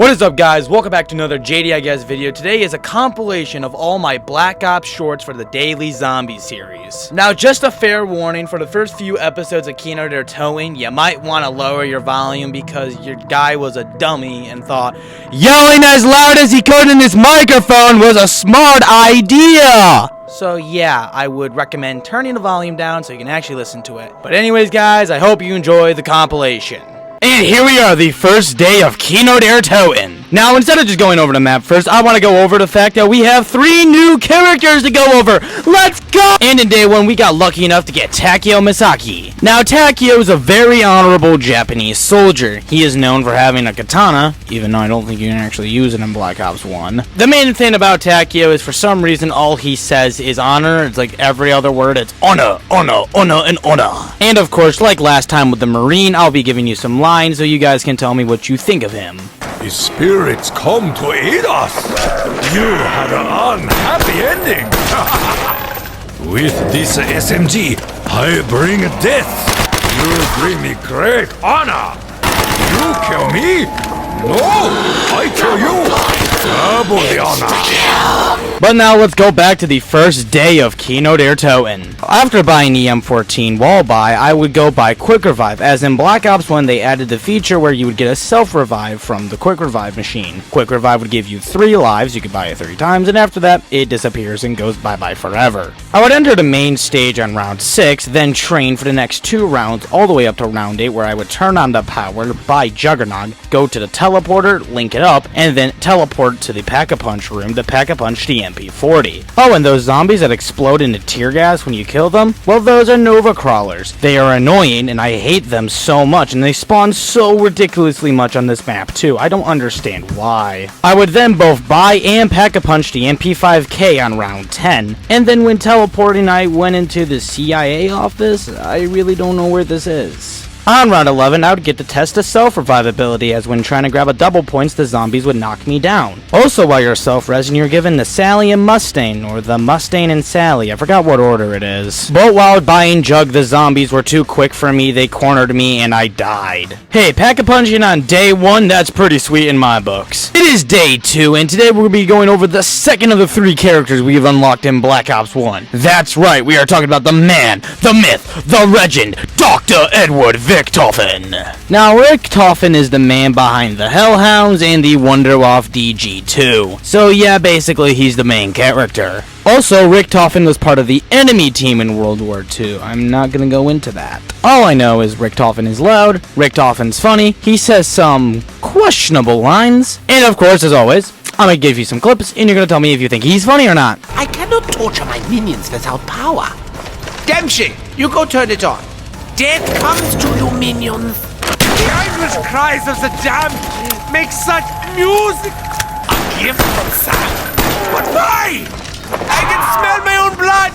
What is up, guys? Welcome back to another JDIGuess video. Today is a compilation of all my Black Ops shorts for the Daily Zombie series. Now, just a fair warning, for the first few episodes of Kino they're towing, you might want to lower your volume because your guy was a dummy and thought yelling as loud as he could in his microphone was a smart idea. So yeah, I would recommend turning the volume down so you can actually listen to it. But anyways, guys, I hope you enjoy the compilation. And here we are, the first day of Kino der Toten. Now, instead of just going over the map first, I want to go over the fact that we have 3 new characters to go over. Let's go! And in day 1, we got lucky enough to get Takeo Misaki. Now, Takeo is a very honorable Japanese soldier. He is known for having a katana, even though I don't think you can actually use it in Black Ops 1. The main thing about Takeo is, for some reason, all he says is honor. It's like every other word, it's honor, honor, honor, and honor. And of course, like last time with the Marine, I'll be giving you some lines so you guys can tell me what you think of him. His spirits come to aid us. You had an unhappy ending. With this SMG, I bring death. You bring me great honor. You kill me? No, I kill you. Double the honor. But now let's go back to the first day of Kino der Toten. After buying the M14 wall buy, I would go buy Quick Revive, as in Black Ops 1 they added the feature where you would get a self-revive from the Quick Revive machine. Quick Revive would give you 3 lives, you could buy it 3 times, and after that, it disappears and goes bye-bye forever. I would enter the main stage on round 6, then train for the next 2 rounds all the way up to round 8, where I would turn on the power, buy Juggernaut, go to the teleporter, link it up, and then teleport to the Pack-a-Punch room to Pack-a-Punch the MP40. Oh, and those zombies that explode into tear gas when you kill them? Well, those are Nova Crawlers. They are annoying, and I hate them so much, and they spawn so ridiculously much on this map, too. I don't understand why. I would then both buy and Pack-a-Punch the MP5K on round 10, and then when teleporting, I went into the CIA office. I really don't know where this is. On round 11, I would get to test the self-revive ability, as when trying to grab a double points, the zombies would knock me down. Also, while you're self-resing, you're given the Sally and Mustang, or the Mustang and Sally, I forgot what order it is. But while buying Jug, the zombies were too quick for me, they cornered me, and I died. Hey, Pack-a-Punching on day 1, that's pretty sweet in my books. It is day 2, and today we're going to be going over the second of the 3 characters we've unlocked in Black Ops 1. That's right, we are talking about the man, the myth, the legend, Dr. Edward Richtofen. Now, Richtofen is the man behind the Hellhounds and the Wunderwaffe DG2. So yeah, basically he's the main character. Also, Richtofen was part of the enemy team in World War II. I'm not gonna go into that. All I know is Richtofen is loud, Richtofen's funny, he says some questionable lines, and of course, as always, I'm gonna give you some clips, and you're gonna tell me if you think he's funny or not. I cannot torture my minions without power. Dempsey, you go turn it on. Death comes to you, minions. The anguish cries of the damned make such music. A gift from Sam. But why? I can smell my own blood.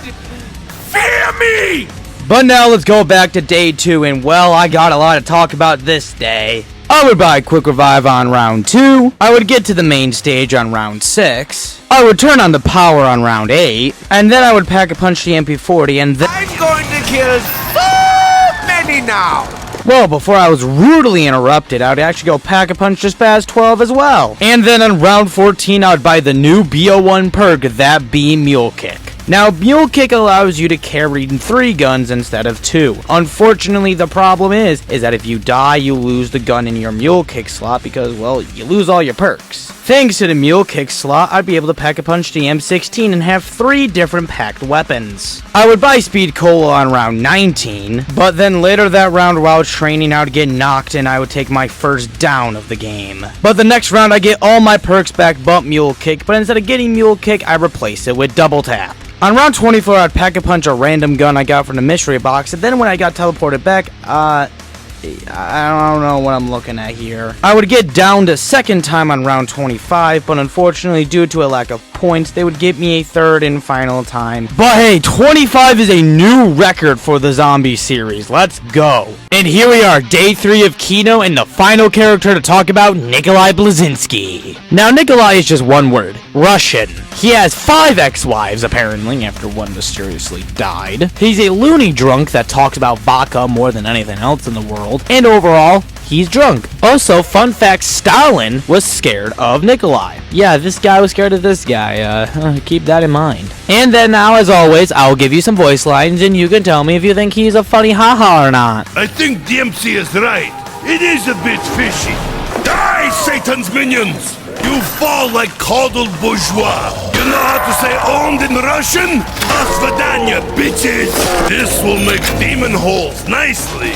Fear me! But now let's go back to day 2, and well, I got a lot to talk about this day. I would buy Quick Revive on round 2, I would get to the main stage on round 6, I would turn on the power on round 8, and then I would Pack-a-Punch the MP40, and then I'm going to kill so many now. Well, before I was rudely interrupted, I would actually go Pack-a-Punch just past 12 as well. And then on round 14, I would buy the new BO1 perk, that be Mule Kick. Now, Mule Kick allows you to carry 3 guns instead of 2. Unfortunately, the problem is that if you die, you lose the gun in your Mule Kick slot because, well, you lose all your perks. Thanks to the Mule Kick slot, I'd be able to Pack-a-Punch the M16 and have 3 different packed weapons. I would buy Speed Cola on round 19, but then later that round while training, I would get knocked and I would take my first down of the game. But the next round, I get all my perks back but Mule Kick, but instead of getting Mule Kick, I replace it with Double Tap. On round 24, I'd Pack-a-Punch a random gun I got from the mystery box, and then when I got teleported back, I don't know what I'm looking at here. I would get down to second time on round 25, but unfortunately, due to a lack of points, they would give me a third and final time. But hey, 25 is a new record for the zombie series. Let's go. And here we are, day 3 of Kino, and the final character to talk about, Nikolai Blazinski. Now, Nikolai is just one word, Russian. He has 5 ex-wives, apparently, after one mysteriously died. He's a loony drunk that talks about vodka more than anything else in the world. And overall, he's drunk. Also, fun fact, Stalin was scared of Nikolai. Yeah, this guy was scared of this guy. Keep that in mind. And then now, as always, I'll give you some voice lines, and you can tell me if you think he's a funny haha or not. I think DMC is right. It is a bit fishy. Die, Satan's minions! You fall like coddled bourgeois. You know how to say owned in Russian? Asvadanya, bitches! This will make demon holes nicely.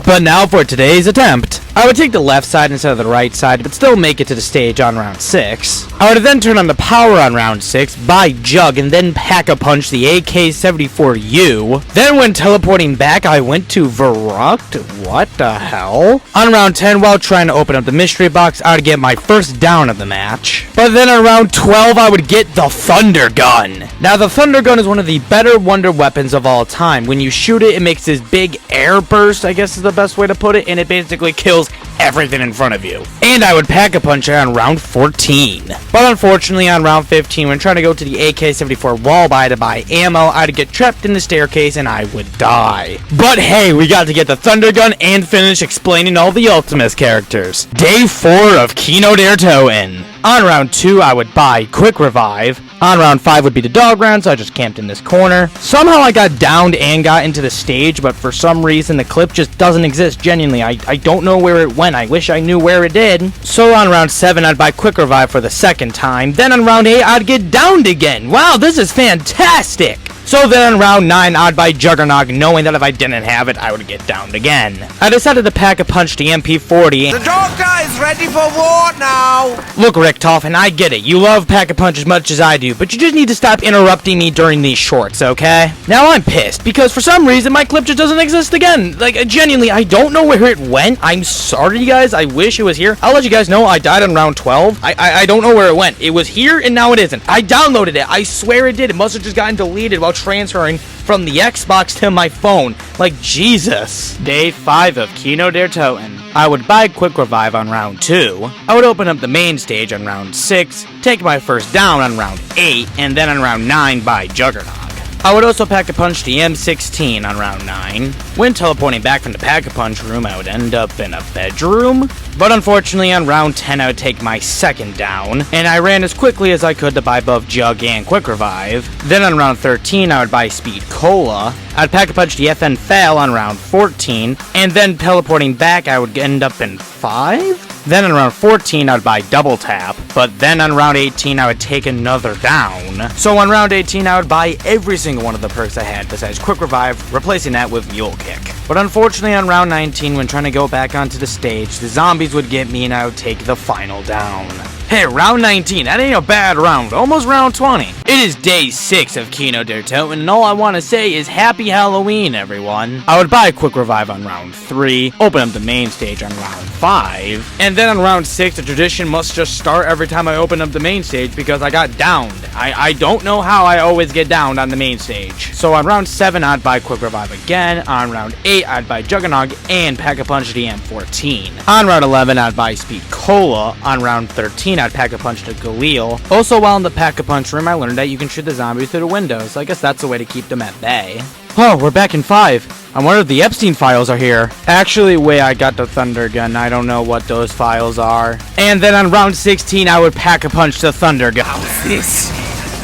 But now for today's attempt. I would take the left side instead of the right side, but still make it to the stage on round 6. I would then turn on the power on round 6, buy Jug, and then pack-a-punch the AK-74U. Then when teleporting back, I went to Verrucht. What the hell? On round 10, while trying to open up the mystery box, I would get my first down of the match. But then on round 12, I would get the Thunder Gun. Now, the Thunder Gun is one of the better wonder weapons of all time. When you shoot it, it makes this big air burst, I guess is the best way to put it, and it basically kills everything in front of you. And I would pack-a-punch it on round 14. But unfortunately, on round 15, when trying to go to the AK-74 wall buy to buy ammo, I'd get trapped in the staircase and I would die. But hey, we got to get the Thunder Gun and finish explaining all the Ultimus characters. Day 4 of Kino der Toten. On round 2, I would buy Quick Revive. On round 5 would be the dog round, so I just camped in this corner. Somehow I got downed and got into the stage, but for some reason the clip just doesn't exist. Genuinely, I don't know where it went. I wish I knew where it did. So on round 7, I'd buy Quick Revive for the second time. Then on round 8, I'd get downed again. Wow, this is fantastic! So then on round 9, I'd buy Juggernog, knowing that if I didn't have it, I would get downed again. I decided to pack-a-punch the MP40. The doctor is ready for war now! Look, Richtofen, I get it. You love pack-a-punch as much as I do, but you just need to stop interrupting me during these shorts, okay? Now I'm pissed, because for some reason, my clip just doesn't exist again. Like, genuinely, I don't know where it went. I'm sorry, guys. I wish it was here. I'll let you guys know I died on round 12. I don't know where it went. It was here, and now it isn't. I downloaded it. I swear it did. It must have just gotten deleted while transferring from the Xbox to my phone. Like, Jesus. Day 5 of Kino der Toten. I would buy Quick Revive on round 2. I would open up the main stage on round 6, take my first down on round 8, and then on round 9 buy Juggernog. I would also pack-a-punch the M16 on round 9. When teleporting back from the pack-a-punch room, I would end up in a bedroom. But unfortunately, on round 10, I would take my second down, and I ran as quickly as I could to buy both Jug and Quick Revive. Then on round 13, I would buy Speed Cola. I'd pack-a-punch the FN Fail on round 14, and then teleporting back, I would end up in 5? Then on round 14, I would buy Double Tap, but then on round 18, I would take another down. So on round 18, I would buy every single one of the perks I had besides Quick Revive, replacing that with Mule Kick. But unfortunately, on round 19, when trying to go back onto the stage, the zombies would get me and I would take the final down. Hey, round 19, that ain't a bad round, almost round 20. It is day 6 of Kino der Toten, and all I want to say is Happy Halloween, everyone. I would buy a Quick Revive on round 3, open up the main stage on round 5, and then on round 6, the tradition must just start every time I open up the main stage because I got downed. I don't know how I always get downed on the main stage. So on round 7, I'd buy Quick Revive again. On round 8, I'd buy Juggernog and Pack-a-Punch the M14. On round 11, I'd buy Speed Cola. On round 13, I'd Pack-a-Punch to Galil. Also, while in the Pack-a-Punch room, I learned that you can shoot the zombies through the windows, so I guess that's a way to keep them at bay. Oh, we're back in 5. I wonder if the Epstein files are here. Actually, wait, I got the Thunder Gun. I don't know what those files are. And then on round 16, I would Pack-a-Punch the Thunder Gun. This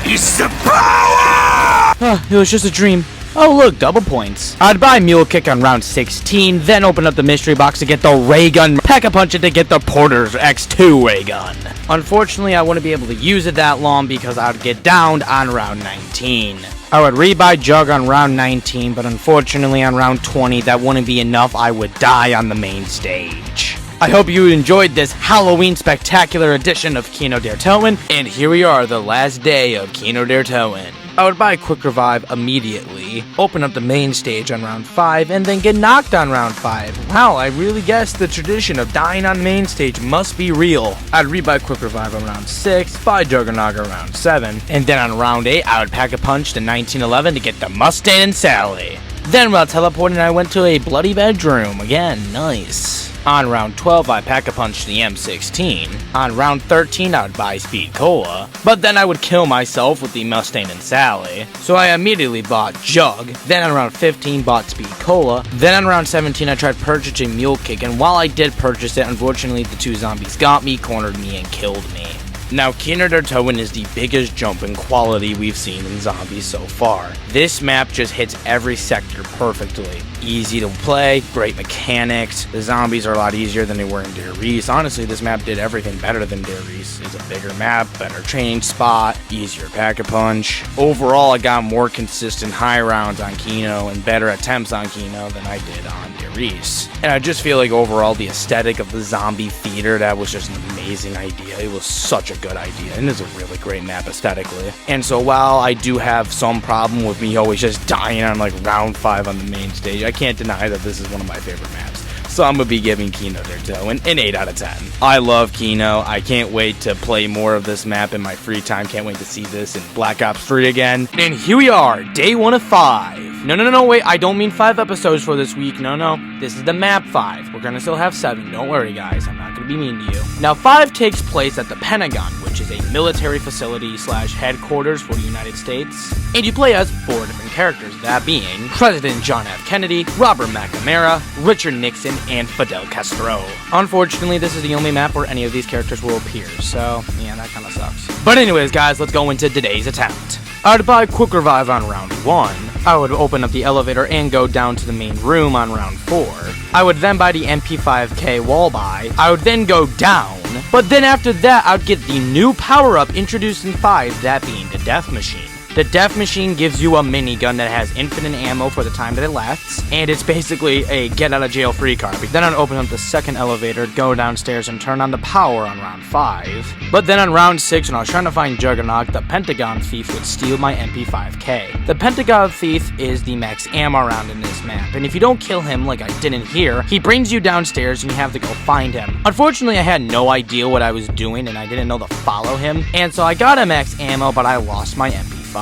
is the power! It was just a dream. Oh look, double points. I'd buy Mule Kick on round 16, then open up the mystery box to get the ray gun, Pack-a-Punch it to get the Porter's X2 ray gun. Unfortunately, I wouldn't be able to use it that long because I would get downed on round 19. I would rebuy Jug on round 19, but unfortunately on round 20, that wouldn't be enough. I would die on the main stage. I hope you enjoyed this Halloween spectacular edition of Kino der Toten, and here we are, the last day of Kino der Toten. I would buy Quick Revive immediately, open up the main stage on round 5, and then get knocked on round 5. Wow, I really guess the tradition of dying on main stage must be real. I'd rebuy Quick Revive on round 6, buy Juggernog around 7, and then on round 8, I would Pack-a-Punch to 1911 to get the Mustang and Sally. Then while teleporting, I went to a bloody bedroom. Again, nice. On round 12, I pack-a-punch the M16. On round 13, I would buy Speed Cola. But then I would kill myself with the Mustang and Sally. So I immediately bought Jug. Then on round 15, bought Speed Cola. Then on round 17, I tried purchasing Mule Kick. And while I did purchase it, unfortunately, the two zombies got me, cornered me, and killed me. Now, Kino der Toten is the biggest jump in quality we've seen in zombies so far. This map just hits every sector perfectly. Easy to play, great mechanics, the zombies are a lot easier than they were in Der Riese. Honestly, this map did everything better than Der Riese. It's a bigger map, better training spot, easier pack-a-punch. Overall, I got more consistent high rounds on Kino and better attempts on Kino than I did on Der Riese. And I just feel like overall the aesthetic of the zombie theater, that was just an amazing idea. It was such a good idea, and it's a really great map aesthetically. And so while I do have some problem with me always just dying on like round 5 on the main stage, I can't deny that this is one of my favorite maps. So I'm gonna be giving Kino der Toten an 8 out of 10. I love Kino. I can't wait to play more of this map in my free time. Can't wait to see this in Black Ops 3 again. And here we are, day 1 of 5. No, wait, I don't mean 5 episodes for this week. No. This is the map 5. We're gonna still have 7. Don't worry, guys. I'm not gonna be mean to you. Now, 5 takes place at the Pentagon, which is a military facility / headquarters for the United States. And you play as 4 different characters, that being President John F. Kennedy, Robert McNamara, Richard Nixon, and Fidel Castro. Unfortunately, this is the only map where any of these characters will appear, so yeah, that kinda sucks. But anyways, guys, let's go into today's attempt. I would buy Quick Revive on round 1. I would open up the elevator and go down to the main room on round 4. I would then buy the MP5K wall buy. I would then go down, but then after that, I would get the new power-up introduced in 5, that being the Death Machine. The Death Machine gives you a minigun that has infinite ammo for the time that it lasts, and it's basically a get-out-of-jail-free card. Then I'd open up the second elevator, go downstairs, and turn on the power on round 5. But then on round 6, when I was trying to find Juggernaut, the Pentagon Thief would steal my MP5K. The Pentagon Thief is the max ammo round in this map, and if you don't kill him like I didn't here, he brings you downstairs and you have to go find him. Unfortunately, I had no idea what I was doing, and I didn't know to follow him, and so I got a max ammo, but I lost my MP5.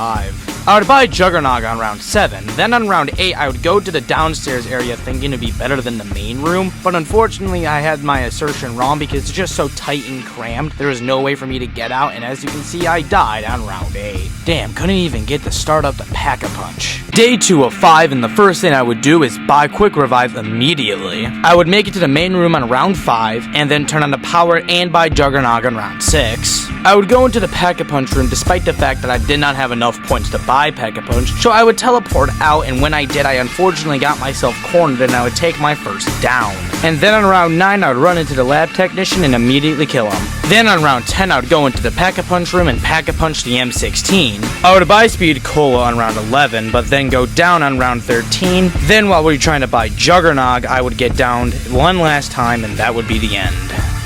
I would buy Juggernaut on round 7, then on round 8 I would go to the downstairs area thinking it'd be better than the main room, but unfortunately I had my assertion wrong because it's just so tight and crammed, there was no way for me to get out, and as you can see I died on round 8. Damn, couldn't even get to start up the pack-a-punch. Day 2 of 5, and the first thing I would do is buy Quick Revive immediately. I would make it to the main room on round 5, and then turn on the power and buy Juggernaut on round 6. I would go into the pack-a-punch room despite the fact that I did not have enough points to buy pack-a-punch, so I would teleport out, and when I did, I unfortunately got myself cornered and I would take my first down. And then on round 9, I would run into the lab technician and immediately kill him. Then on round 10, I would go into the pack-a-punch room and pack-a-punch the M16. I would buy Speed Cola on round 11, but then go down on round 13. Then while we were trying to buy Juggernaut, I would get downed one last time, and that would be the end.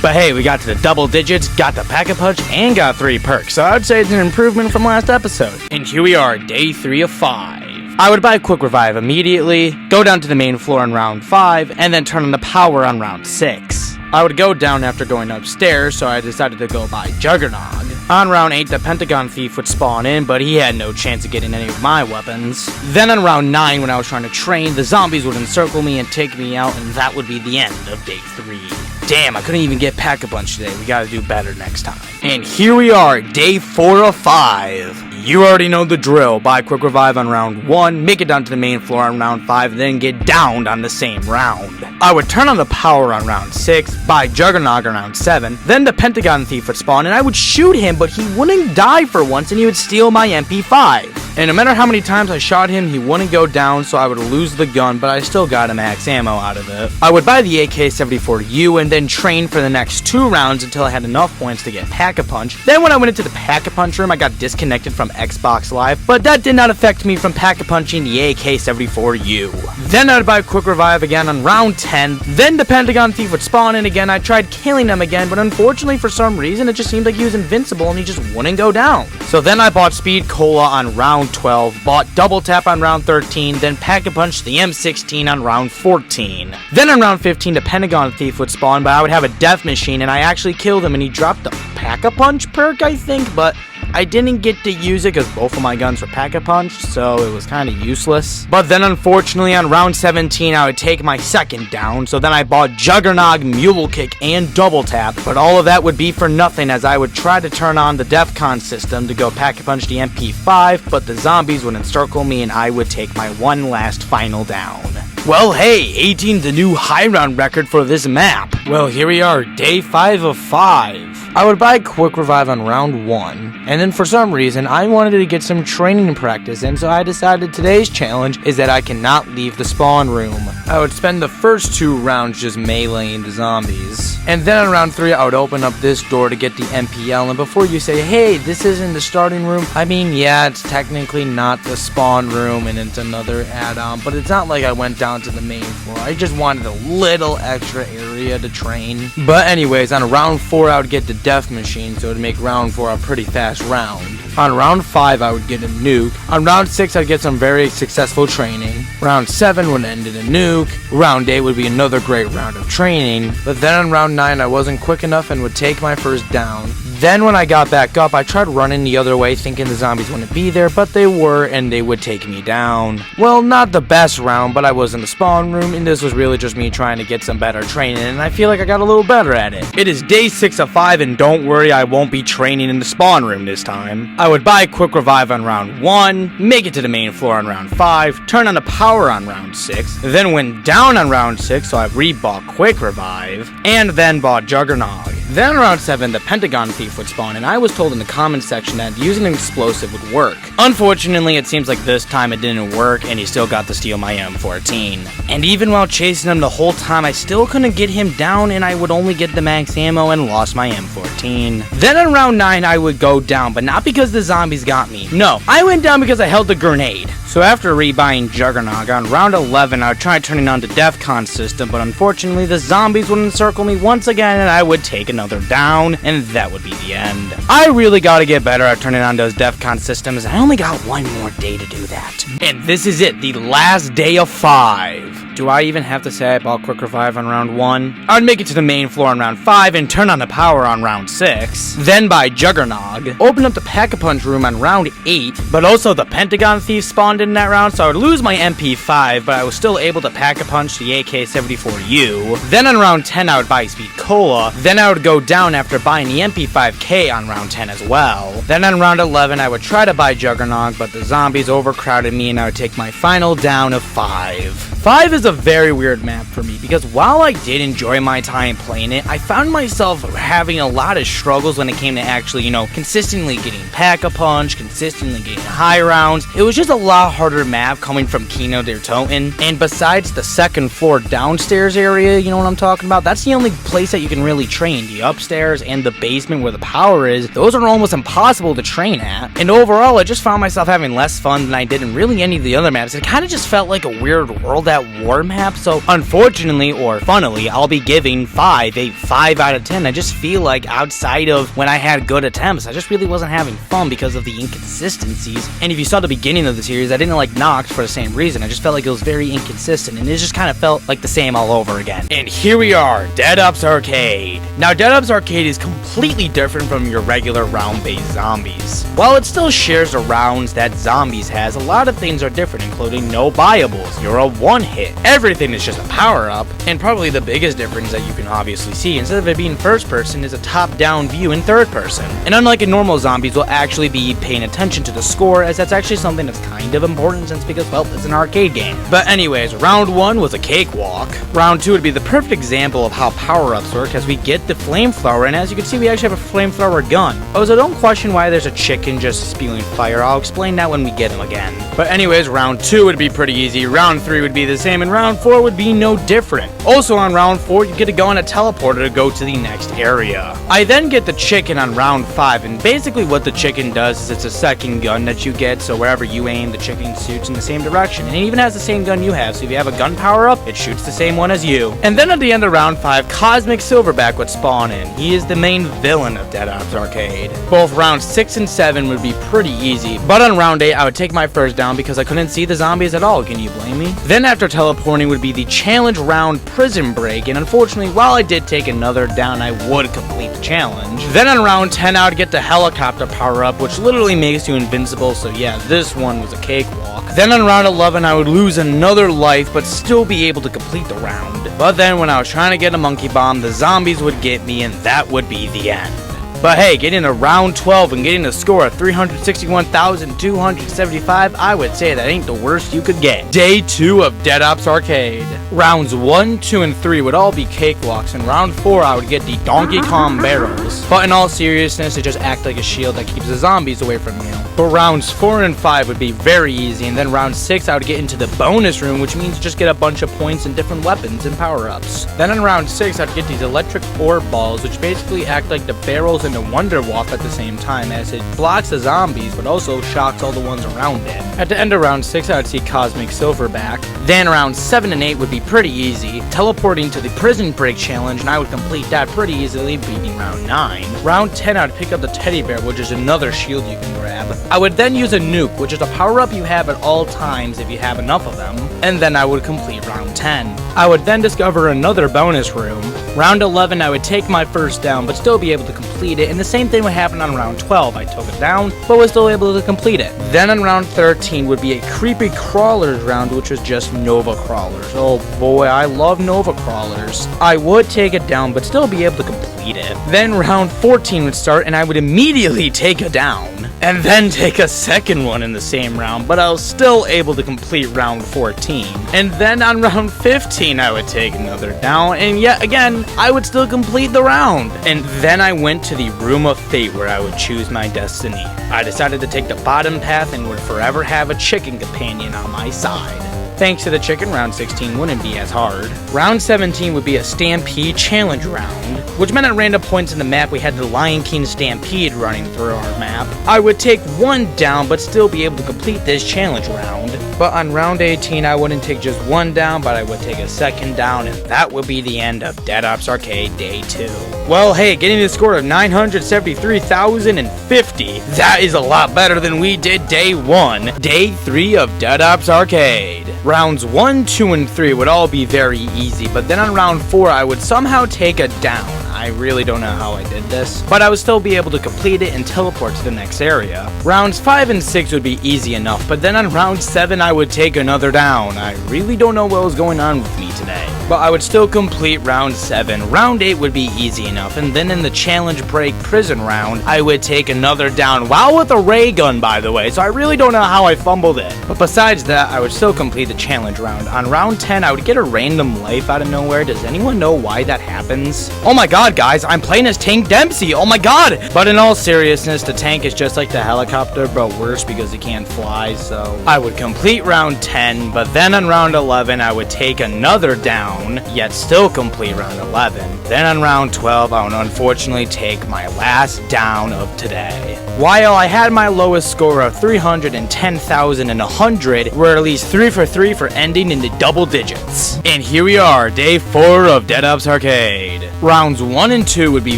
But hey, we got to the double digits, got the pack-a-punch, and got 3 perks, so I'd say it's an improvement from last episode. And here we are, day 3 of 5. I would buy Quick Revive immediately, go down to the main floor on round 5, and then turn on the power on round 6. I would go down after going upstairs, so I decided to go buy Juggernaut. On round 8, the Pentagon Thief would spawn in, but he had no chance of getting any of my weapons. Then on round 9, when I was trying to train, the zombies would encircle me and take me out, and that would be the end of day 3. Damn, I couldn't even get pack-a-punch today. We gotta do better next time. And here we are, day 4 of 5. You already know the drill. Buy Quick Revive on round 1, make it down to the main floor on round 5, then get downed on the same round. I would turn on the power on round 6, buy Juggernaut on round 7, then the Pentagon Thief would spawn, and I would shoot him, but he wouldn't die for once, and he would steal my MP5. And no matter how many times I shot him, he wouldn't go down, so I would lose the gun, but I still got a max ammo out of it. I would buy the AK-74U and then train for the next 2 rounds until I had enough points to get Pack-a-Punch. Then when I went into the Pack-a-Punch room, I got disconnected from Xbox Live, but that did not affect me from Pack-a-Punching the AK-74U. Then I would buy Quick Revive again on round 10, then the Pentagon Thief would spawn in again. I tried killing him again, but unfortunately for some reason, it just seemed like he was invincible and he just wouldn't go down. So then I bought Speed Cola on round 12, bought Double Tap on round 13, then Pack-a-Punch the M16 on round 14. Then on round 15, the Pentagon Thief would spawn, but I would have a Death Machine, and I actually killed him, and he dropped the Pack-a-Punch perk, I think, but I didn't get to use it because both of my guns were pack-a-punched, so it was kind of useless. But then unfortunately on round 17 I would take my second down, so then I bought Juggernog, Mule Kick, and Double Tap, but all of that would be for nothing as I would try to turn on the DEFCON system to go pack-a-punch the MP5, but the zombies would encircle me and I would take my one last final down. Well, hey, 18's the new high round record for this map. Well, here we are, day 5 of 5. I would buy Quick Revive on round 1, and then for some reason, I wanted to get some training practice in, so I decided today's challenge is that I cannot leave the spawn room. I would spend the first 2 rounds just meleeing the zombies, and then on round 3, I would open up this door to get the MPL, and before you say, hey, this isn't the starting room, I mean, yeah, it's technically not the spawn room, and it's another add-on, but it's not like I went down to the main floor. I just wanted a little extra area to train. But anyways, on round 4, I would get the Death Machine, so it would make round 4 a pretty fast round. On round 5, I would get a nuke. On round 6, I'd get some very successful training. Round 7 would end in a nuke. Round 8 would be another great round of training. But then on round 9, I wasn't quick enough and would take my first down. Then when I got back up, I tried running the other way thinking the zombies wouldn't be there, but they were, and they would take me down. Well, not the best round, but I was in the spawn room, and this was really just me trying to get some better training, and I feel like I got a little better at it. It is day 6 of 5, and don't worry, I won't be training in the spawn room this time. I would buy Quick Revive on round 1, make it to the main floor on round 5, turn on the power on round 6, then went down on round 6, so I rebought Quick Revive, and then bought Juggernog. Then around 7, the Pentagon Thief would spawn, and I was told in the comments section that using an explosive would work. Unfortunately, it seems like this time it didn't work, and he still got to steal my M14. And even while chasing him the whole time, I still couldn't get him down, and I would only get the max ammo and lost my M14. Then on round 9, I would go down, but not because the zombies got me. No, I went down because I held the grenade. So after rebuying Juggernog, on round 11, I would try turning on the DEFCON system, but unfortunately, the zombies would encircle me once again, and I would take another down, and that would be the end. I really gotta get better at turning on those DEFCON systems, and I only got one more day to do that. And this is it, the last day of 5. Do I even have to say I bought Quick Revive on round 1? I would make it to the main floor on round 5 and turn on the power on round 6. Then buy Juggernog, open up the Pack-a-Punch room on round 8, but also the Pentagon Thief spawned in that round, so I would lose my MP5, but I was still able to Pack-a-Punch the AK-74U. Then on round 10, I would buy Speed Cola. Then I would go down after buying the MP5K on round 10 as well. Then on round 11, I would try to buy Juggernog, but the zombies overcrowded me and I would take my final down of 5. 5 is a very weird map for me because while I did enjoy my time playing it, I found myself having a lot of struggles when it came to actually, consistently getting Pack-a-Punch, consistently getting high rounds. It was just a lot harder map coming from Kino der Toten. And besides the second floor downstairs area, you know what I'm talking about? That's the only place that you can really train. The upstairs and the basement where the power is, those are almost impossible to train at. And overall, I just found myself having less fun than I did in really any of the other maps. It kind of just felt like a weird World at War map, so unfortunately, or funnily, I'll be giving 5 a 5 out of 10. I just feel like outside of when I had good attempts, I just really wasn't having fun because of the inconsistencies. And if you saw the beginning of the series, I didn't like Nox for the same reason. I just felt like it was very inconsistent, and it just kind of felt like the same all over again. And here we are, Dead Ops Arcade. Now, Dead Ops Arcade is completely different from your regular round-based zombies. While it still shares the rounds that zombies has, a lot of things are different, including no buyables. You're a one-hit. Everything is just a power-up, and probably the biggest difference that you can obviously see, instead of it being first-person, is a top-down view in third-person. And unlike in normal zombies, we'll actually be paying attention to the score, as that's actually something that's kind of important since because, well, it's an arcade game. But anyways, round 1 was a cakewalk. Round 2 would be the perfect example of how power-ups work, as we get the flamethrower, and as you can see, we actually have a flamethrower gun. Oh, so don't question why there's a chicken just spewing fire. I'll explain that when we get him again. But anyways, round 2 would be pretty easy. Round 3 would be the same, and round 4 would be no different. Also on round 4, you get to go on a teleporter to go to the next area. I then get the chicken on round 5, and basically what the chicken does is it's a second gun that you get, so wherever you aim, the chicken shoots in the same direction, and it even has the same gun you have, so if you have a gun power-up, it shoots the same one as you. And then at the end of round 5, Cosmic Silverback would spawn in. He is the main villain of Dead Ops Arcade. Both rounds 6 and 7 would be pretty easy, but on round 8, I would take my first down because I couldn't see the zombies at all. Can you blame me? Then after after teleporting would be the challenge round prison break, and unfortunately, while I did take another down, I would complete the challenge. Then on round 10, I would get the helicopter power up, which literally makes you invincible, so yeah, this one was a cakewalk. Then on round 11, I would lose another life, but still be able to complete the round. But then when I was trying to get a monkey bomb, the zombies would get me, and that would be the end. But hey, getting to round 12 and getting a score of 361,275, I would say that ain't the worst you could get. Day 2 of Dead Ops Arcade. Rounds 1, 2, and 3 would all be cakewalks, and round 4 I would get the Donkey Kong barrels. But in all seriousness, it just acts like a shield that keeps the zombies away from you. But rounds 4 and 5 would be very easy, and then round 6 I would get into the bonus room, which means just get a bunch of points and different weapons and power-ups. Then in round 6 I'd get these electric orb balls, which basically act like the barrels in the Wonder Waff at the same time, as it blocks the zombies but also shocks all the ones around it. At the end of round 6 I would see Cosmic Silverback. Then round 7 and 8 would be pretty easy, teleporting to the prison break challenge, and I would complete that pretty easily, beating round 9. Round 10 I would pick up the teddy bear, which is another shield you can grab. I would then use a nuke, which is a power up you have at all times if you have enough of them, and then I would complete round 10. I would then discover another bonus room. Round 11 I would take my first down but still be able to complete it, and the same thing would happen on round 12. I took it down but was still able to complete it. Then on round 13 would be a creepy crawlers round, which was just Nova crawlers. Oh boy, I love Nova crawlers. I would take it down but still be able to complete it. Then round 14 would start and I would immediately take it down, and then take a second one in the same round, but I was still able to complete round 14. And then on round 15 I would take another down, and yet again I would still complete the round. And then I went to the Room of Fate, where I would choose my destiny. I decided to take the bottom path and would forever have a chicken companion on my side. Thanks to the chicken, round 16 wouldn't be as hard. Round 17 would be a Stampede challenge round, which meant at random points in the map we had the Lion King Stampede running through our map. I would take one down but still be able to complete this challenge round. But on round 18 I wouldn't take just one down, but I would take a second down, and that would be the end of Dead Ops Arcade Day 2. Well, hey, getting a score of 973,050, that is a lot better than we did Day 1. Day 3 of Dead Ops Arcade. Rounds 1, 2, and 3 would all be very easy, but then on round 4 I would somehow take a down. I really don't know how I did this, but I would still be able to complete it and teleport to the next area. Rounds 5 and 6 would be easy enough, but then on round 7 I would take another down. I really don't know what was going on with me today, but I would still complete round 7. Round 8 would be easy enough, and then in the challenge break prison round, I would take another down, while with a ray gun, by the way, so I really don't know how I fumbled it. But besides that, I would still complete the challenge round. On round 10, I would get a random life out of nowhere. Does anyone know why that happens? Oh my god, guys, I'm playing as Tank Dempsey, oh my god! But in all seriousness, the tank is just like the helicopter, but worse because it can't fly, so I would complete round 10, but then on round 11, I would take another down, yet still complete round 11. Then on round 12, I would unfortunately take my last down of today. While I had my lowest score of 310,100, we're at least 3 for 3 for ending in the double digits. And here we are, day 4 of Dead Ops Arcade. Rounds 1 and 2 would be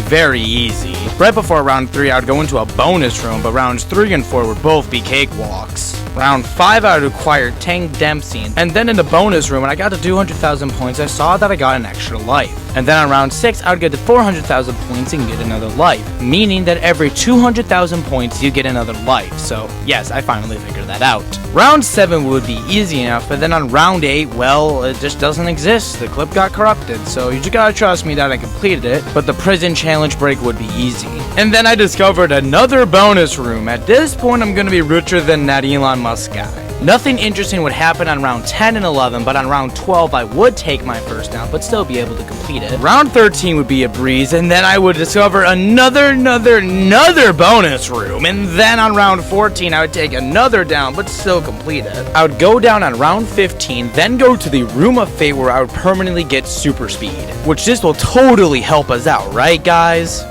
very easy. Right before round 3, I would go into a bonus room, but rounds 3 and 4 would both be cakewalks. Round 5, I would acquire Tank Dempsey, and then in the bonus room, when I got to 200,000 points, I saw that I got an extra life. And then on round 6, I would get to 400,000 points and get another life, meaning that every 200,000 points, you get another life. So, yes, I finally figured that out. Round 7 would be easy enough, but then on round 8, well, it just doesn't exist. The clip got corrupted, so you just gotta trust me that I completed it, but the prison challenge break would be easy. And then I discovered another bonus room. At this point, I'm gonna be richer than that Elon Musk guy. Nothing interesting would happen on round 10 and 11, but on round 12, I would take my first down, but still be able to complete it. Round 13 would be a breeze, and then I would discover another bonus room, and then on round 14, I would take another down, but still complete it. I would go down on round 15, then go to the Room of Fate, where I would permanently get super speed, which this will totally help us out, right, guys?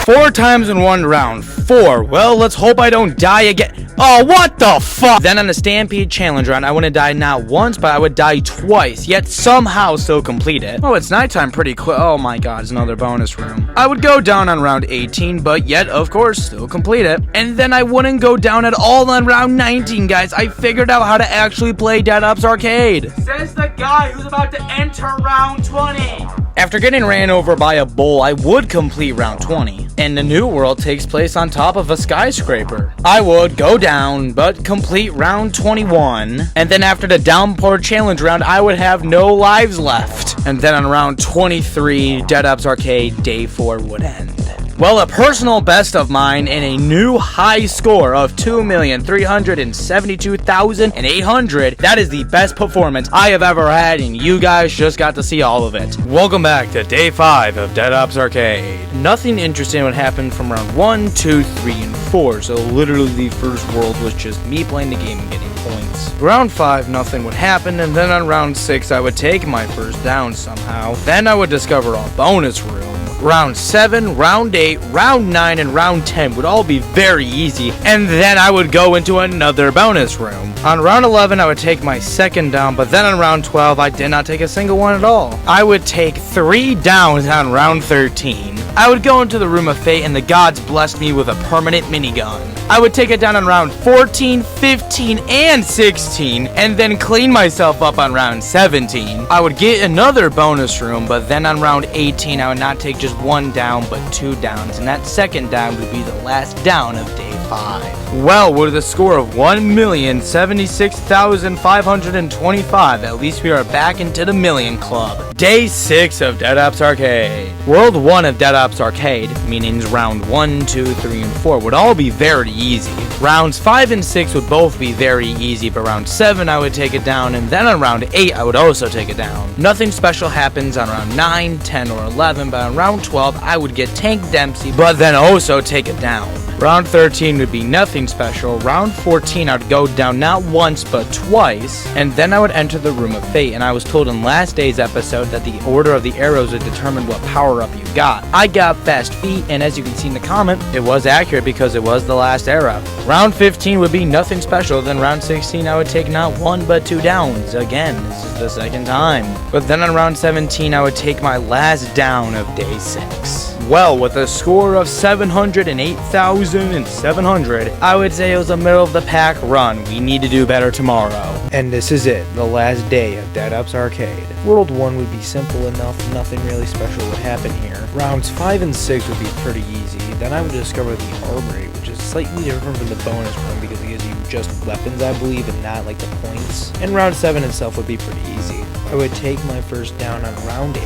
Four times in one round. 4. Well, let's hope I don't die again. Oh, what the fuck? Then on the Stampede Challenge round, I wouldn't die not once, but I would die twice, yet somehow still complete it. Oh, it's nighttime pretty quick. Oh my god, it's another bonus room. I would go down on round 18, but yet, of course, still complete it. And then I wouldn't go down at all on round 19, guys. I figured out how to actually play Dead Ops Arcade. Says the guy who's about to enter round 20. After getting ran over by a bull, I would complete round 20, and the new world takes place on top of a skyscraper. I would go down, but complete round 21, and then after the downpour challenge round, I would have no lives left. And then on round 23, Dead Ops Arcade Day 4 would end. Well, a personal best of mine and a new high score of 2,372,800. That is the best performance I have ever had, and you guys just got to see all of it. Welcome back to Day 5 of Dead Ops Arcade. Nothing interesting would happen from round 1, 2, 3, and 4, so literally the first world was just me playing the game and getting points. Round 5, nothing would happen, and then on round 6, I would take my first down somehow. Then I would discover a bonus room. Round 7, round 8, round 9, and round 10 would all be very easy, and then I would go into another bonus room. On round 11, I would take my second down, but then on round 12, I did not take a single one at all. I would take 3 downs on round 13. I would go into the Room of Fate, and the gods blessed me with a permanent minigun. I would take it down on round 14, 15, and 16, and then clean myself up on round 17. I would get another bonus room, but then on round 18, I would not take just 1 down, but 2 downs, and that second down would be the last down of Day 5. Well, with a score of 1,076,525, at least we are back into the million club. Day 6 of Dead Ops Arcade. World 1 of Dead Ops Arcade, meaning round 1, 2, 3, and 4, would all be very easy. Rounds 5 and 6 would both be very easy, but round 7 I would take it down, and then on round 8 I would also take it down. Nothing special happens on round 9, 10, or 11, but on round 12 I would get Tank Dempsey, but then also take it down. Round 13 would be nothing special. Round 14 I would go down not once but twice, and then I would enter the Room of Fate, and I was told in last day's episode that the order of the arrows would determine what power-up you got. I got Fast Feet, and as you can see in the comment, it was accurate because it was the last arrow. Round 15 would be nothing special. Then round 16 I would take not 1 but 2 downs. Again, this is the second time. But then on round 17 I would take my last down of Day 6. Well, with a score of 708,700, I would say it was a middle of the pack run. We need to do better tomorrow. And this is it, the last day of Dead Ops Arcade. World 1 would be simple enough, nothing really special would happen here. Rounds 5 and 6 would be pretty easy. Then I would discover the armory, which is slightly different from the bonus room because it gives you just weapons, I believe, and not like the points. And round 7 itself would be pretty easy. I would take my first down on round 8,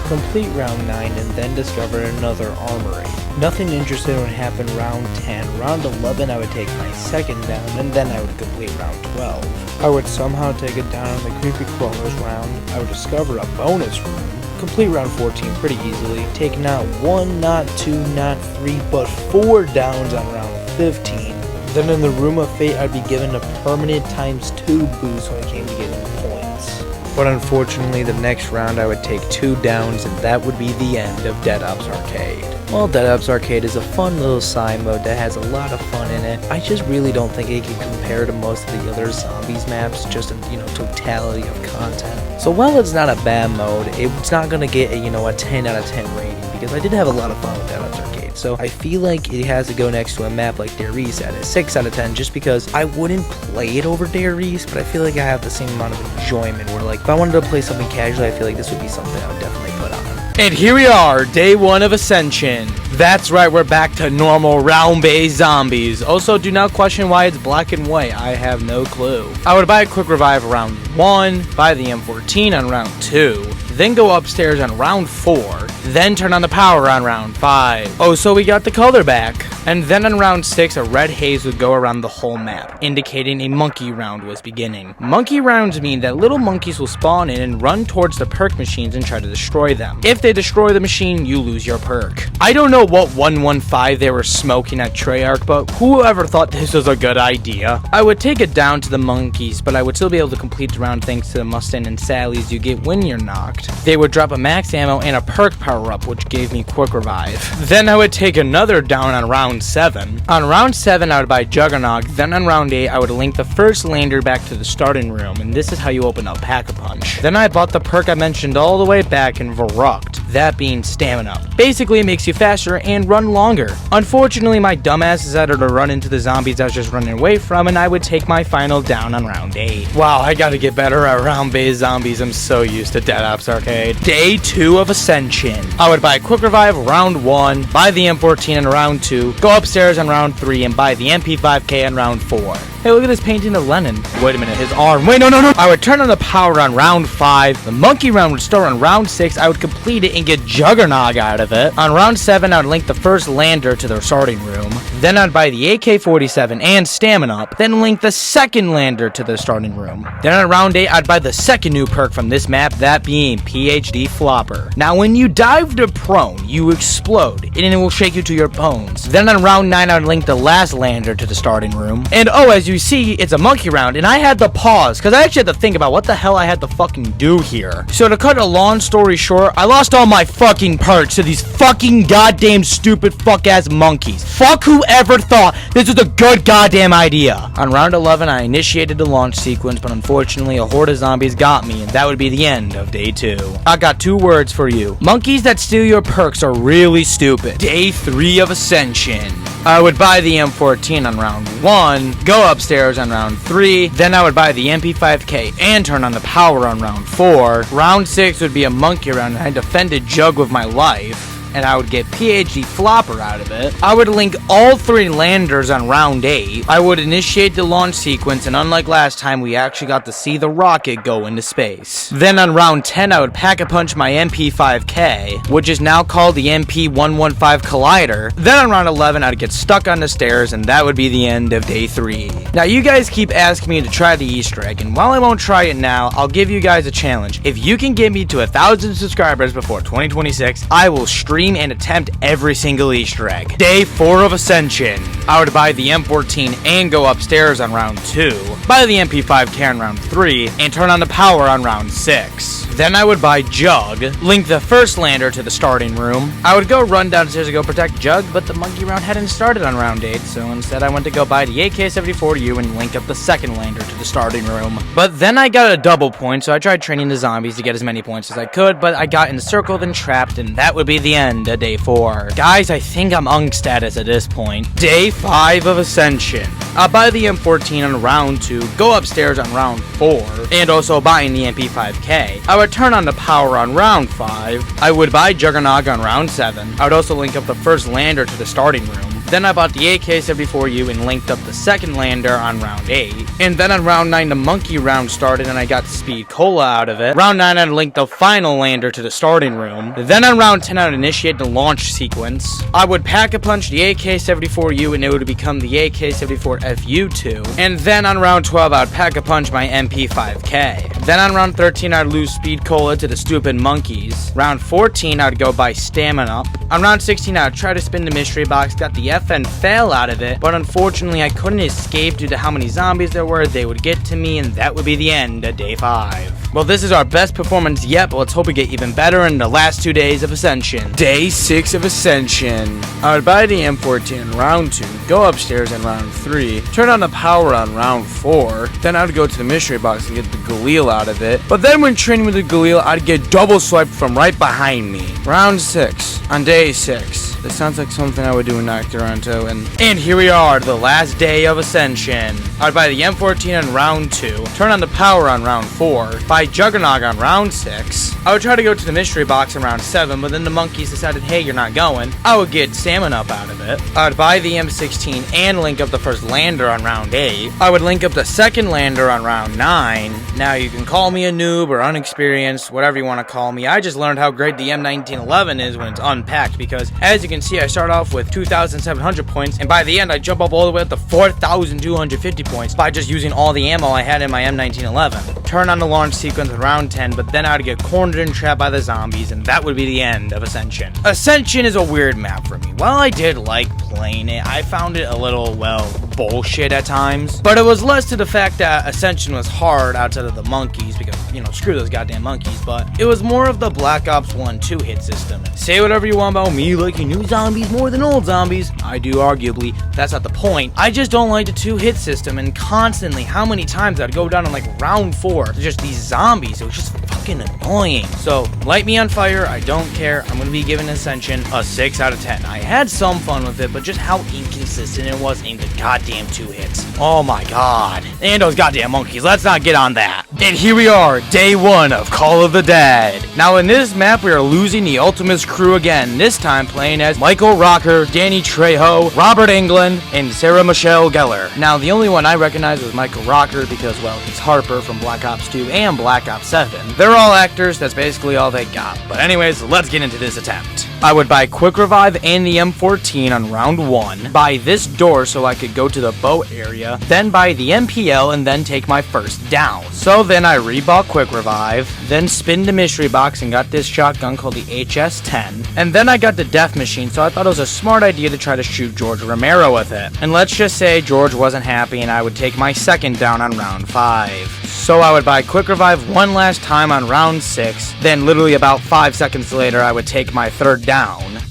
complete round 9, and then discover another armory. Nothing interesting would happen round 10. Round 11 I would take my second down, and then I would complete round 12. I would somehow take it down on the Creepy Crawlers round. I would discover a bonus room, complete round 14 pretty easily, take not 1, not 2, not 3, but 4 downs on round 15. Then in the Room of Fate I'd be given a permanent ×2 boost when it came to getting points. But unfortunately, the next round I would take 2 downs, and that would be the end of Dead Ops Arcade. While Dead Ops Arcade is a fun little side mode that has a lot of fun in it, I just really don't think it can compare to most of the other zombies maps, just in, totality of content. So while it's not a bad mode, it's not gonna get a 10 out of 10 rating, because I did have a lot of fun with Dead Ops Arcade. So I feel like it has to go next to a map like Dare East at a 6 out of 10, just because I wouldn't play it over Dare East, but I feel like I have the same amount of enjoyment, where like if I wanted to play something casually, I feel like this would be something I would definitely put on. And here we are, day 1 of Ascension. That's right, we're back to normal round-based zombies. Also, do not question why it's black and white. I have no clue. I would buy a quick revive round 1, buy the M14 on round 2, then go upstairs on round 4, then turn on the power on round 5. Oh, so we got the color back. And then on round 6, a red haze would go around the whole map, indicating a monkey round was beginning. Monkey rounds mean that little monkeys will spawn in and run towards the perk machines and try to destroy them. If they destroy the machine, you lose your perk. I don't know what 115 they were smoking at Treyarch, but whoever thought this was a good idea? I would take it down to the monkeys, but I would still be able to complete the round thanks to the Mustang and Sallies you get when you're knocked. They would drop a max ammo and a perk power up, which gave me quick revive. Then I would take another down on round round 7. On round 7, I would buy Juggernog. Then on round 8, I would link the first lander back to the starting room, and this is how you open up Pack-a-Punch. Then I bought the perk I mentioned all the way back in Verrucht, that being Stamina. Basically, it makes you faster and run longer. Unfortunately, my dumbass decided to run into the zombies I was just running away from, and I would take my final down on round 8. Wow, I gotta get better at round-based zombies. I'm so used to Dead Ops Arcade. Day 2 of Ascension. I would buy Quick Revive round 1, buy the M14 in round 2, go upstairs on round 3, and buy the MP5K on round 4. Hey, look at this painting of Lenin. Wait a minute, his arm. Wait, no. I would turn on the power on round 5. The monkey round would start on round 6. I would complete it and get Juggernog out of it. On round 7, I would link the first lander to their starting room. Then I'd buy the AK-47 and Stamina Up. Then link the second lander to their starting room. Then on round 8, I'd buy the second new perk from this map, that being PhD Flopper. Now, when you dive to prone, you explode, and it will shake you to your bones. Then on round 9, I would link the last lander to the starting room. And oh, as you see, it's a monkey round, and I had to pause, because I actually had to think about what the hell I had to fucking do here. So to cut a long story short, I lost all my fucking perks to these fucking goddamn stupid fuck-ass monkeys. Fuck whoever thought this was a good goddamn idea. On round 11, I initiated the launch sequence, but unfortunately, a horde of zombies got me, and that would be the end of day 2. I got 2 words for you. Monkeys that steal your perks are really stupid. Day 3 of Ascension. I would buy the M14 on round 1, go upstairs on round 3, then I would buy the MP5K and turn on the power on round 4. Round 6 would be a monkey round, and I defended Jug with my life, and I would get PhD Flopper out of it. I would link all 3 landers on round 8. I would initiate the launch sequence, and unlike last time, we actually got to see the rocket go into space. Then on round 10, I would Pack-a-Punch my MP5K, which is now called the MP115 Collider. Then on round 11, I'd get stuck on the stairs, and that would be the end of day 3. Now, you guys keep asking me to try the Easter egg, and while I won't try it now, I'll give you guys a challenge. If you can get me to 1,000 subscribers before 2026, I will stream and attempt every single Easter egg. Day 4 of Ascension. I would buy the M14 and go upstairs on round 2, buy the MP5K on round 3, and turn on the power on round 6. Then I would buy Jug, link the first lander to the starting room. I would go run downstairs to go protect Jug, but the monkey round hadn't started on round 8, so instead I went to go buy the AK-74U and link up the second lander to the starting room. But then I got a double point, so I tried training the zombies to get as many points as I could, but I got encircled and trapped, and that would be the end of day 4. Guys, I think I'm Ung status at this point. Day 5 of Ascension. I'll buy the M14 on round 2, go upstairs on round 4, and also buying the MP5K. I would turn on the power on round 5. I would buy Juggernog on round 7. I would also link up the first lander to the starting room. Then I bought the AK-74U and linked up the second lander on round 8. And then on round 9, the monkey round started and I got the Speed Cola out of it. Round 9, I linked the final lander to the starting room. Then on round 10, I would initiate the launch sequence. I would Pack-a-Punch the AK-74U and it would become the AK-74FU2. And then on round 12, I would Pack-a-Punch my MP5K. Then on round 13, I'd lose Speed Cola to the stupid monkeys. Round 14, I would go buy Stamina Up. On round 16, I would try to spin the mystery box, got the FN fail out of it, but unfortunately I couldn't escape due to how many zombies there were. They would get to me, and that would be the end of day 5. Well, this is our best performance yet, but let's hope we get even better in the last 2 days of Ascension. Day 6 of Ascension. I would buy the M14 in round 2, go upstairs in round 3, turn on the power on round 4, then I would go to the mystery box and get the Galil out of it, but then when training with the Galil, I'd get double swiped from right behind me. Round 6. On day 6. This sounds like something I would do in Toronto, and here we are, the last day of Ascension. I'd buy the M14 on round 2, turn on the power on round 4, buy Juggernog on round 6. I would try to go to the mystery box in round 7, but then the monkeys decided, hey, you're not going. I would get Stamina Up out of it. I would buy the M16 and link up the first lander on round 8. I would link up the second lander on round 9. Now you can call me a noob or unexperienced, whatever you want to call me. I just learned how great the M1911 is when it's unpacked, because as you can see, I start off with 2,700 points, and by the end, I jump up all the way up to 4,250 points by just using all the ammo I had in my M1911. Turn on the launch sequence in round 10, but then I would get cornered and trapped by the zombies, and that would be the end of Ascension. Ascension is a weird map for me. While I did like playing it, I found it a little, well, bullshit at times. But it was less to the fact that Ascension was hard outside of the monkeys, because, you know, screw those goddamn monkeys, but it was more of the Black Ops 1 2-hit system. Say whatever you want about me liking new zombies more than old zombies. I do, arguably. That's not the point. I just don't like the 2-hit system, and constantly, how many times I'd go down in like round 4 to just these zombies. It was just fucking annoying. So, light me on fire. I don't care. I'm gonna be giving Ascension a 6 out of 10. I had some fun with it, but just how inconsistent it was in the goddamn 2-hits. Oh my god. And those goddamn monkeys. Let's not get on that. And here we are, day 1 of Call of the Dead. Now in this map, we are losing the Ultimates crew again, this time playing as Michael Rocker, Danny Trejo, Robert Englund, and Sarah Michelle Gellar. Now the only one I recognize was Michael Rocker because, well, he's Harper from Black Ops 2 and Black Ops 7. They're all actors, that's basically all they got. But anyways, let's get into this attempt. I would buy Quick Revive and the M14 on round 1, buy this door so I could go to the boat area, then buy the MPL and then take my first down. So then I rebought Quick Revive, then spin the mystery box and got this shotgun called the HS-10, and then I got the death machine, so I thought it was a smart idea to try to shoot George Romero with it. And let's just say George wasn't happy and I would take my second down on round 5. So I would buy Quick Revive one last time on round 6, then literally about 5 seconds later I would take my third down.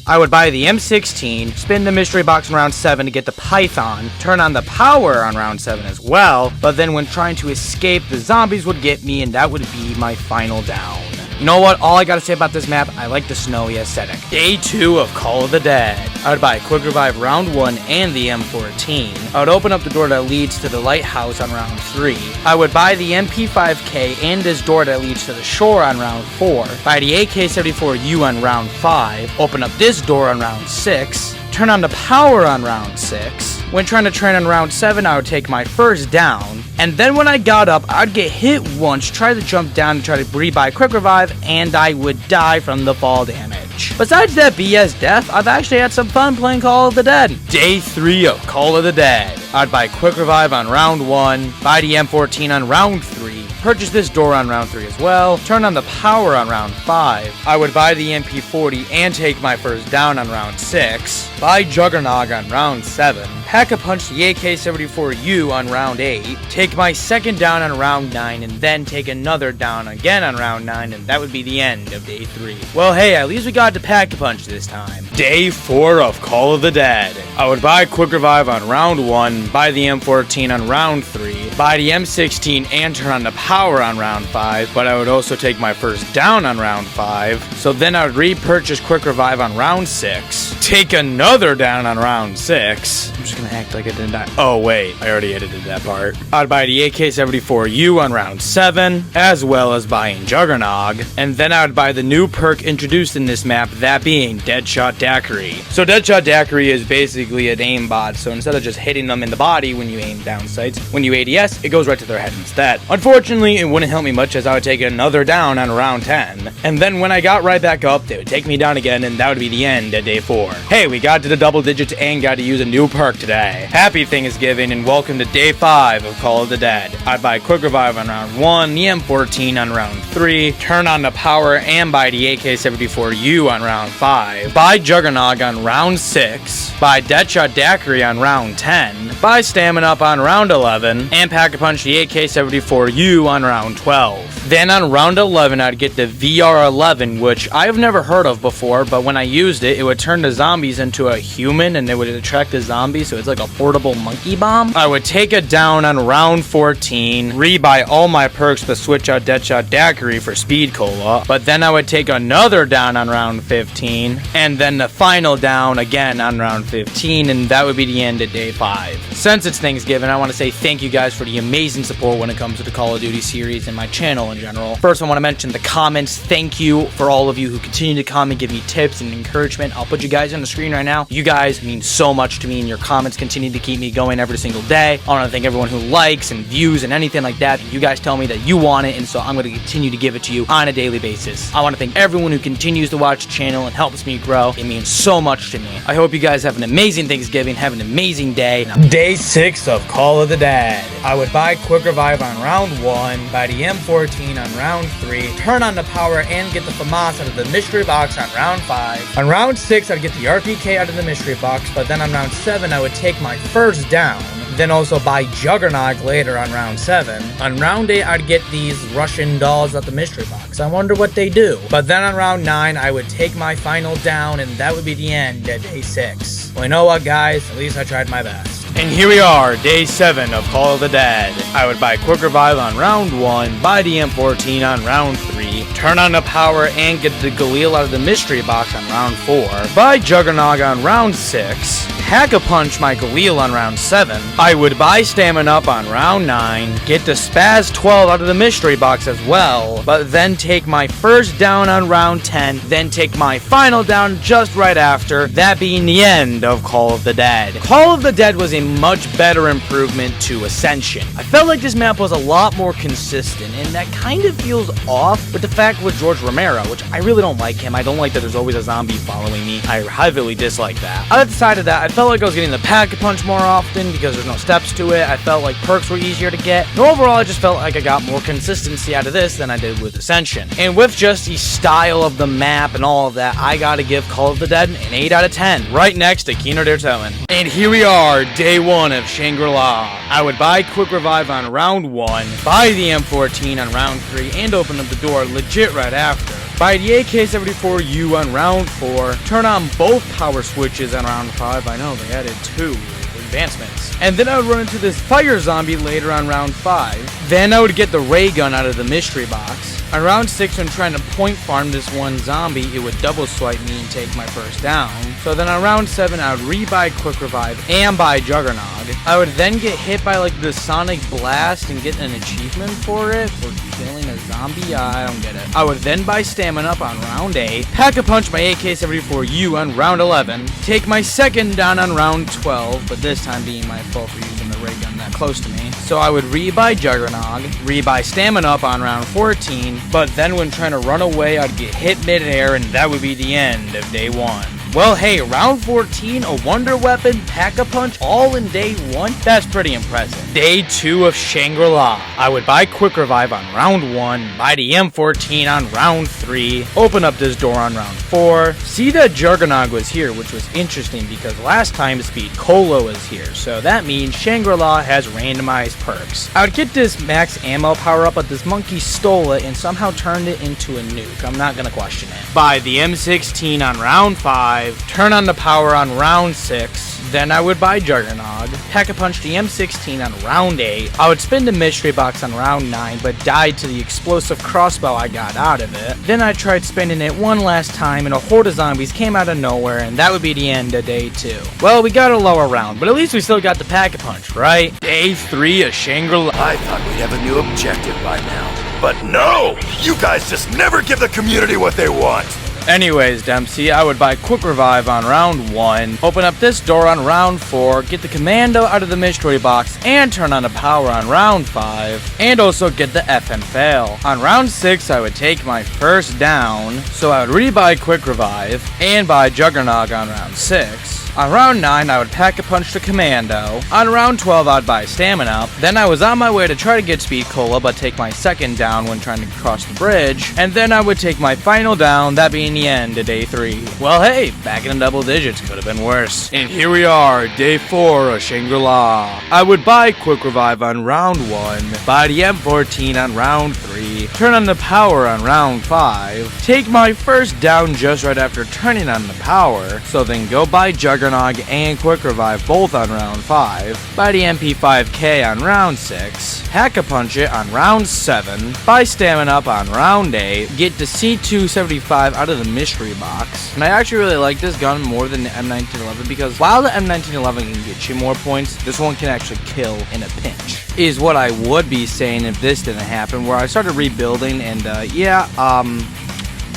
I would buy the M16, spin the mystery box in round 7 to get the Python, turn on the power on round 7 as well, but then when trying to escape, the zombies would get me and that would be my final down. You know what? All I gotta say about this map, I like the snowy aesthetic. Day 2 of Call of the Dead. I would buy Quick Revive round 1 and the M14. I would open up the door that leads to the lighthouse on round 3. I would buy the MP5K and this door that leads to the shore on round 4. Buy the AK-74U on round 5. Open up this door on round 6. Turn on the power on round 6. When trying to train on round 7, I would take my first down. And then when I got up, I'd get hit once, try to jump down and try to rebuy Quick Revive, and I would die from the fall damage. Besides that BS death, I've actually had some fun playing Call of the Dead. Day 3 of Call of the Dead. I'd buy Quick Revive on round 1, buy the M14 on round 3, purchase this door on round 3 as well, turn on the power on round 5, I would buy the MP40 and take my first down on round 6, buy Juggernog on round 7, Pack-a-Punch the AK-74U on round 8, take my second down on round 9, and then take another down again on round 9, and that would be the end of day 3. Well, hey, at least we got to Pack-a-Punch this time. Day 4 of Call of the Dead. I would buy Quick Revive on round 1, buy the M14 on round 3, buy the M16 and turn on the power on round 5, but I would also take my first down on round 5, so then I would repurchase Quick Revive on round 6, take another down on round 6, I'm just gonna act like I didn't die. Oh wait, I already edited that part. I'd buy the AK-74U on round 7, as well as buying Juggernog, and then I would buy the new perk introduced in this map, that being Deadshot Daiquiri. So Deadshot Daiquiri is basically an aimbot, so instead of just hitting them in the body when you aim down sights, when you ADS, it goes right to their head instead. Unfortunately, it wouldn't help me much as I would take another down on round 10, and then when I got right back up, they would take me down again, and that would be the end at day 4. Hey, we got to the double digits and got to use a new perk today. Happy Thanksgiving and welcome to day 5 of Call of the Dead. I'd buy Quick Revive on round 1, the M14 on round 3, turn on the power and buy the AK-74U on round 5, buy Juggernog on round 6, buy Deadshot Daiquiri on round 10, buy Stamina Up on round 11, and Pack-a-Punch the AK-74U on round 12. Then on round 11, I'd get the VR-11, which I've never heard of before, but when I used it, it would turn the zombies into a human and it would attract the zombies, so it's like a portable monkey bomb. I would take it down on round 14, rebuy all my perks but switch out Deadshot Daiquiri for Speed Cola, but then I would take another down on round 15, and then the final down again on round 15, and that would be the end of day 5. Since it's Thanksgiving, I want to say thank you guys for the amazing support when it comes to the Call of Duty series and my channel in general. First, I want to mention the comments. Thank you for all of you who continue to comment, give me tips and encouragement. I'll put you guys on the screen right now. You guys mean so much to me, and your comments continue to keep me going every single day. I want to thank everyone who likes and views and anything like that. You guys tell me that you want it, and so I'm going to continue to give it to you on a daily basis. I want to thank everyone who continues to watch the channel and helps me grow. It means so much to me. I hope you guys have an amazing Thanksgiving, have an amazing day. Day 6 of Call of the Dead. I would buy Quick Revive on round 1, buy the M14 on round 3, turn on the power and get the FAMAS out of the mystery box on round 5. On round 6, I'd get the RPK out of the mystery box, but then on round 7, I would take my first down. then also buy Juggernaut later on round 7. On round 8, I'd get these Russian dolls at the mystery box. I wonder what they do. But then on round 9, I would take my final down, and that would be the end at day 6. Well, you know what, guys? At least I tried my best. And here we are, day 7 of Call of the Dead. I would buy Quick Revive on round 1, buy the M14 on round 3, turn on the power and get the Galil out of the mystery box on round 4, buy Juggernaut on round 6, Hack-a-Punch my Galil on round 7, I would buy Stamina Up on round 9, get the Spaz 12 out of the mystery box as well, but then take my first down on round 10, then take my final down just right after, that being the end of Call of the Dead. Call of the Dead was a much better improvement to Ascension. I felt like this map was a lot more consistent, and that kind of feels off with the fact with George Romero, which I really don't like him. I don't like that there's always a zombie following me. I heavily dislike that. On the side of that, I felt like I was getting the Pack-a-Punch more often because there's no steps to it. I felt like perks were easier to get. And overall, I just felt like I got more consistency out of this than I did with Ascension. And with just the style of the map and all of that, I gotta give Call of the Dead an 8 out of 10, right next to Kino der Toten. And here we are, day 1 of Shangri-La. I would buy Quick Revive on round 1, buy the M14 on round 3, and open up the door legit right after. Buy the AK-74U on round 4, turn on both power switches on round 5. I know, they added 2 advancements. And then I would run into this fire zombie later on round 5. Then I would get the ray gun out of the mystery box. On round 6, when trying to point farm this one zombie, it would double swipe me and take my first down. So then on round 7, I would re-buy Quick Revive and buy Juggernaut. I would then get hit by like the Sonic Blast and get an achievement for it, for killing a zombie. I don't get it. I would then buy Stamina Up on round 8, Pack-a-Punch my AK-74U on round 11, take my second down on round 12, but this time being my fault for using the ray gun that close to me. So I would re-buy Juggernaut, re-buy Stamina Up on round 14, but then when trying to run away, I'd get hit mid-air, and that would be the end of day 1. Well, hey, round 14, a Wonder Weapon, Pack-a-Punch, all in day 1? That's pretty impressive. Day 2 of Shangri-La. I would buy Quick Revive on round 1, buy the M14 on round 3, open up this door on round 4, see that Juggernaut was here, which was interesting because last time Speed Cola was here, so that means Shangri-La has randomized perks. I would get this max ammo power up, but this monkey stole it and somehow turned it into a nuke. I'm not gonna question it. Buy the M16 on round 5, turn on the power on round 6, then I would buy Juggernaut, Pack-a-Punch the M16 on round 8, I would spin the mystery box on round 9, but died to the explosive crossbow I got out of it. Then I tried spinning it one last time and a horde of zombies came out of nowhere, and that would be the end of day 2. Well, we got a lower round, but at least we still got the Pack-a-Punch, right? Day 3 of Shangri-La. I thought we'd have a new objective by now. But no! You guys just never give the community what they want! Anyways, Dempsey, I would buy Quick Revive on round 1, open up this door on round 4, get the Commando out of the mystery box, and turn on the power on round 5, and also get the FM fail. On round 6, I would take my first down, so I would re-buy Quick Revive, and buy Juggernaut on round 6. On round 9, I would Pack-a-Punch the Commando. On round 12, I'd buy Stamina Up. Then I was on my way to try to get Speed Cola, but take my second down when trying to cross the bridge. And then I would take my final down, that being the end of day 3. Well, hey, back in the double digits, could have been worse. And here we are, day 4 of Shangri-La. I would buy Quick Revive on round 1, buy the M14 on round 3, turn on the power on round 5, take my first down just right after turning on the power, so then go buy Juggernaut and Quick Revive both on round 5, buy the MP5K on round 6, Hack-a-Punch it on round 7, buy Stamina Up on round 8, get the C275 out of the mystery box. And I actually really like this gun more than the M1911 because while the M1911 can get you more points, this one can actually kill in a pinch. Is what I would be saying if this didn't happen, where I started rebuilding and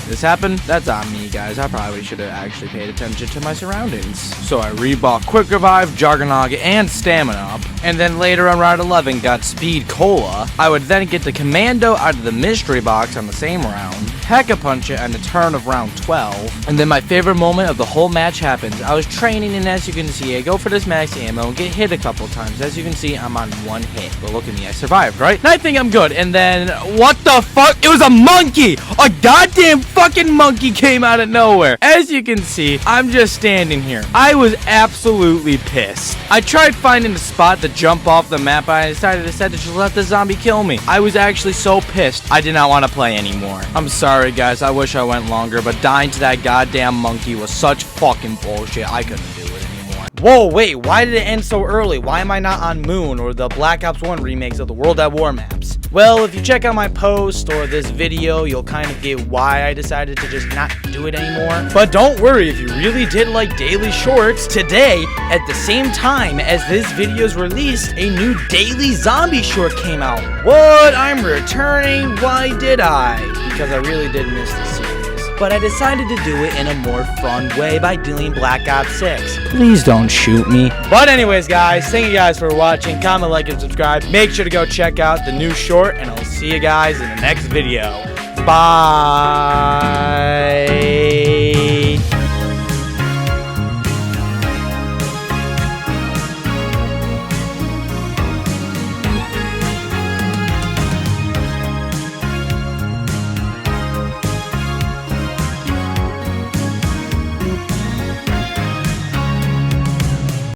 this happened? That's on me, guys. I probably should have actually paid attention to my surroundings. So I rebought Quick Revive, Juggernaut, and Stamina Up. And then later on round 11 got Speed Cola. I would then get the Commando out of the mystery box on the same round, Hack-a-Punch it on the turn of round 12. And then my favorite moment of the whole match happens. I was training, and as you can see, I go for this max ammo and get hit a couple times. As you can see, I'm on 1 hit. But look at me, I survived, right? And I think I'm good. And then, what the fuck? It was a monkey! A goddamn fucking monkey came out of nowhere. As you can see, I'm just standing here. I was absolutely pissed. I tried finding a spot to jump off the map, but I decided to just let the zombie kill me. I was actually so pissed, I did not want to play anymore. I'm sorry, guys. I wish I went longer, but dying to that goddamn monkey was such fucking bullshit. I couldn't do it anymore. Whoa, wait. Why did it end so early? Why am I not on Moon or the Black Ops 1 remakes of the World at War maps? Well, if you check out my post or this video, you'll kind of get why I decided to just not do it anymore. But don't worry, if you really did like daily shorts, today, at the same time as this video is released, a new daily zombie short came out. What? I'm returning? Why did I? Because I really did miss the series. But I decided to do it in a more fun way by doing Black Ops 6. Please don't shoot me. But anyways, guys, thank you guys for watching. Comment, like, and subscribe. Make sure to go check out the new short, and I'll see you guys in the next video. Bye.